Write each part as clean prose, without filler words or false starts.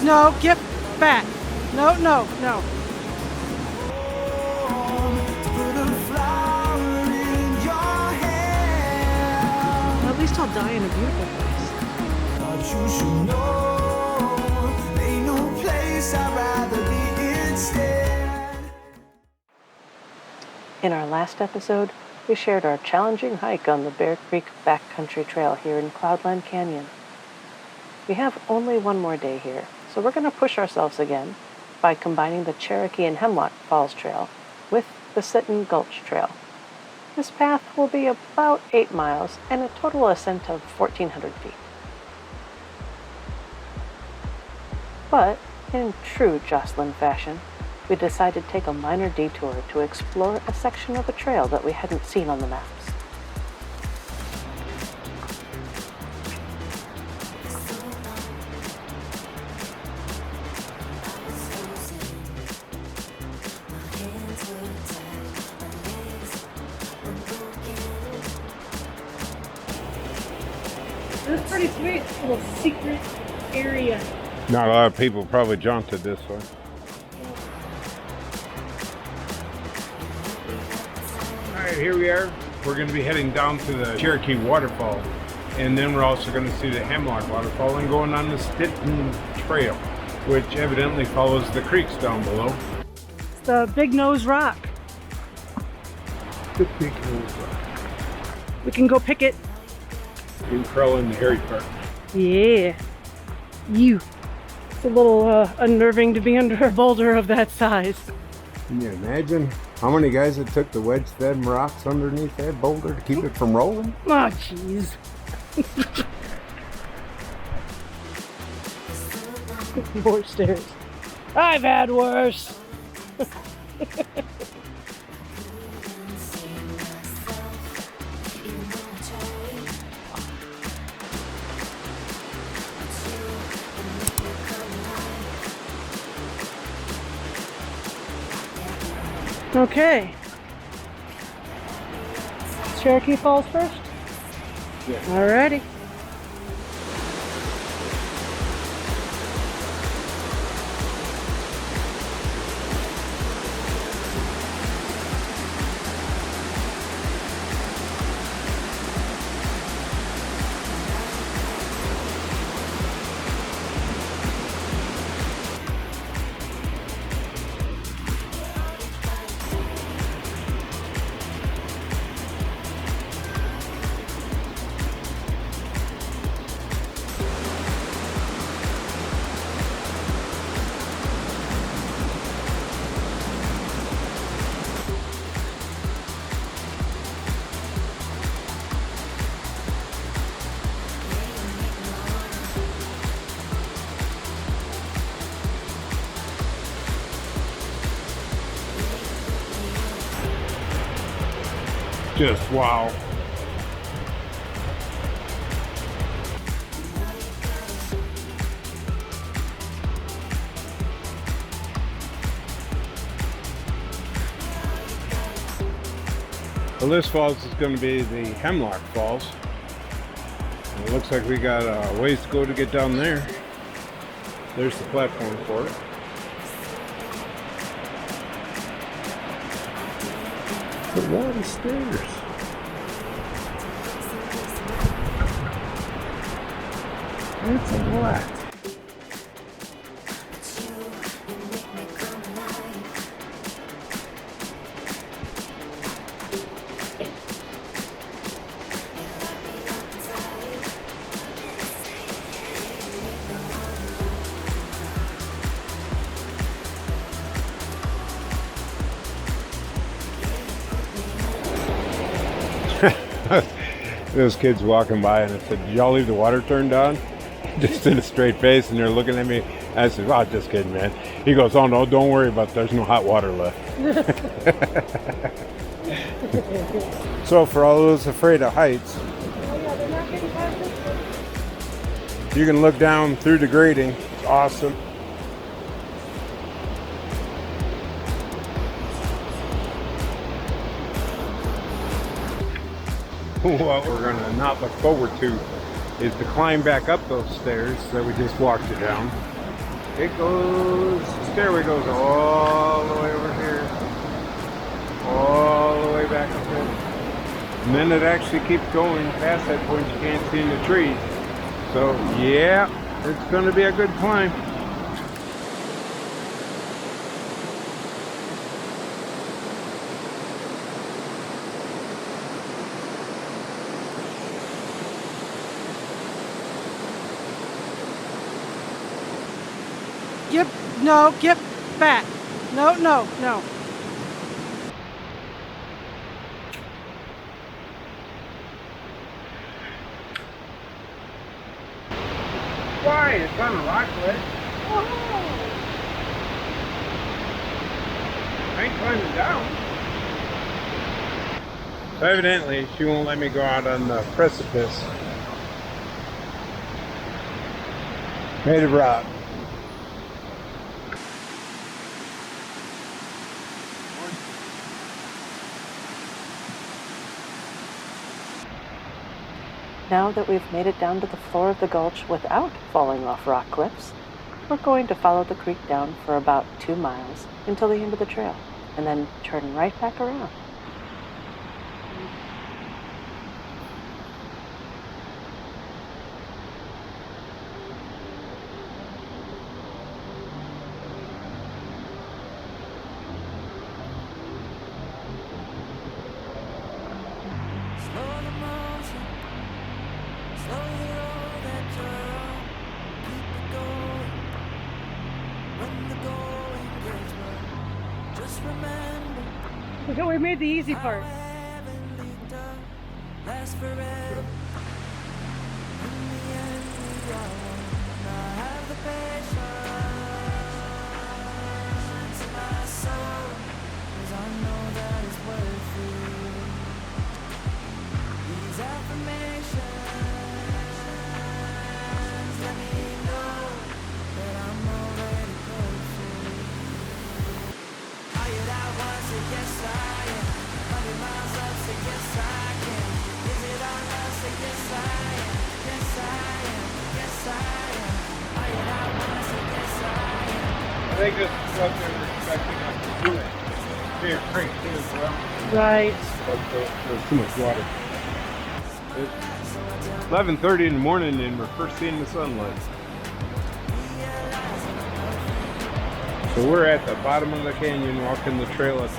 No, get back. No, no, no. Well, at least I'll die in a beautiful place. You should know, ain't no place I'd rather be instead. In our last episode, we shared our challenging hike on the Bear Creek Backcountry Trail here in Cloudland Canyon. We have only one more day here, so we're going to push ourselves again by combining the Cherokee and Hemlock Falls Trail with the Sit-in Gulch Trail. This path will be about 8 miles and a total ascent of 1,400 feet. But, in true Joslyn fashion, we decided to take a minor detour to explore a section of a trail that we hadn't seen on the maps. It was pretty sweet, little secret area. Not a lot of people probably jaunted this way. Alright, here we are. We're going to be heading down to the Cherokee waterfall. And then we're also going to see the Hemlock waterfall and going on the Sit-in Trail, which evidently follows the creeks down below. It's the Big Nose Rock. The Big Nose Rock. We can go pick it. You can crawl in the hairy part. Yeah. It's a little unnerving to be under a boulder of that size. Can you imagine how many guys it took to wedge them rocks underneath that boulder to keep it from rolling? Oh, jeez. More stairs. I've had worse. Okay. Cherokee Falls first? Yeah. Alrighty. Just wow. Well, this falls is going to be the Hemlock Falls. And it looks like we got a ways to go to get down there. There's the platform for it. A lot of stairs. That's a lot. Those kids walking by and I said, "Did y'all leave the water turned on?" Just in a straight face, and they're looking at me. I said, "Oh, just kidding, man." He goes, "Oh no, don't worry about it. There's no hot water left." So for all those afraid of heights, you can look down through the grating. It's awesome. what we're gonna not look forward to is to climb back up those stairs that we just walked it down. It goes, the stairway goes all the way over here, all the way back up there. And then it actually keeps going past that point you can't see in the trees. So yeah, it's gonna be a good climb. Get back. No. Why? It's on a rock ledge. I ain't climbing down. So evidently, she won't let me go out on the precipice. Made of rock. Now that we've made it down to the floor of the gulch without falling off rock cliffs, we're going to follow the creek down for about 2 miles until the end of the trail, and then turn right back around. We made the easy part. I think this is what they were expecting us to do. Bear Creek too as well. Right. But there's too much water. It's 11:30 in the morning and we're first seeing the sunlight. So we're at the bottom of the canyon walking the trail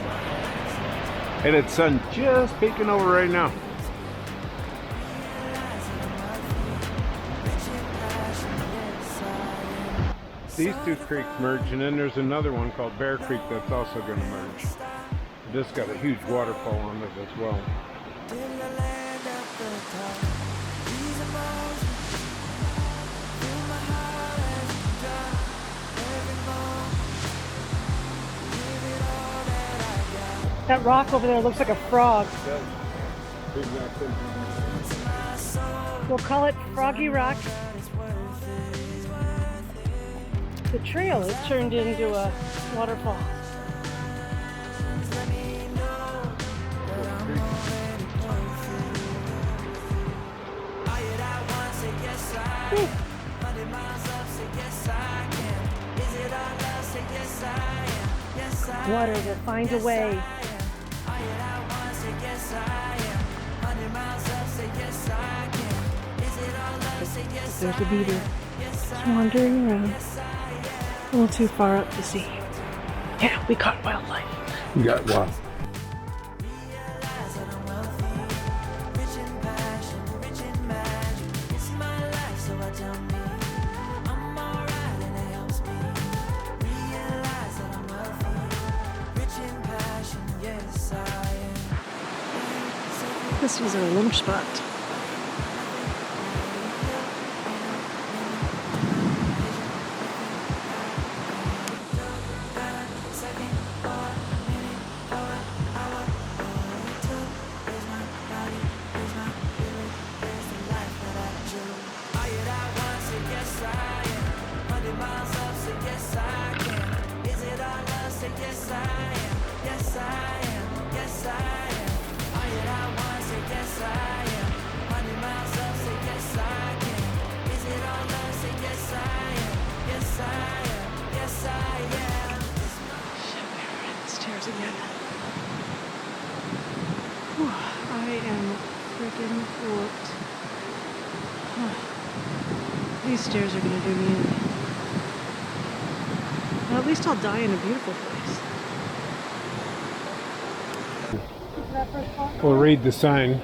and it's sun just peeking over right now. These two creeks merge, and then there's another one called Bear Creek that's also going to merge. This got a huge waterfall on it as well. That rock over there looks like a frog. We'll call it Froggy Rock. The trail has turned into a waterfall. Water will find a way. There's a beaver just wandering around. A little too far up to see. Yeah, we caught wildlife. You got what? This was our lunch spot. Yes, I am. Yes, I am. All you that wants, yes, I am. Whoops. These stairs are gonna do me in. Well, at least I'll die in a beautiful place. We'll read the sign.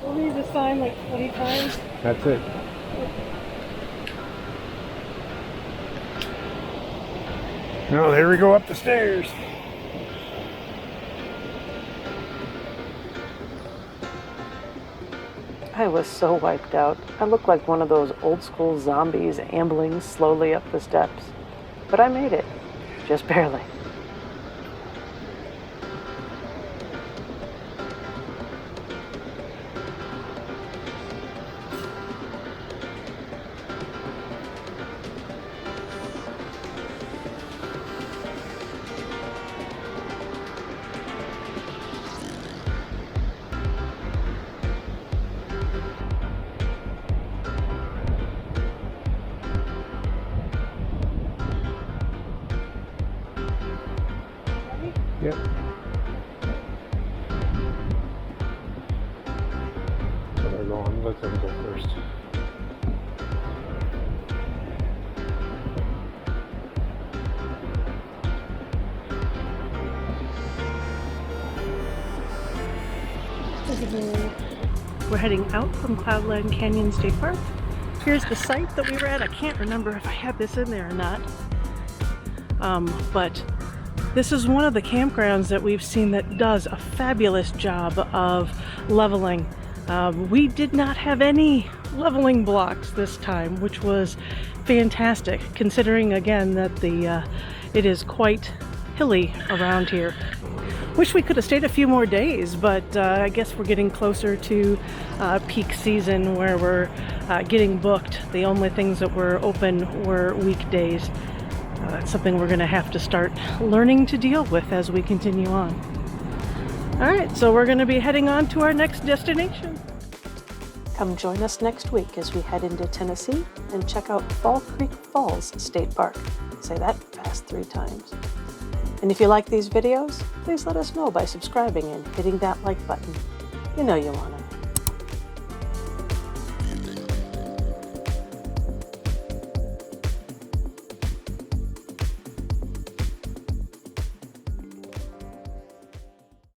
We'll read the sign like 20 times. That's it. Well, here we go up the stairs. I was so wiped out. I looked like one of those old school zombies ambling slowly up the steps. But I made it. Just barely. Yep. So they're going. Let them go first. We're heading out from Cloudland Canyon State Park. Here's the site that we were at. I can't remember if I had this in there or not. But this is one of the campgrounds that we've seen that does a fabulous job of leveling. We did not have any leveling blocks this time, which was fantastic, considering again that it is quite hilly around here. Wish we could have stayed a few more days, but I guess we're getting closer to peak season where we're getting booked. The only things that were open were weekdays. That's something we're going to have to start learning to deal with as we continue on. All right, so we're going to be heading on to our next destination. Come join us next week as we head into Tennessee and check out Fall Creek Falls State Park. Say that fast 3 times. And if you like these videos, please let us know by subscribing and hitting that like button. You know you want to.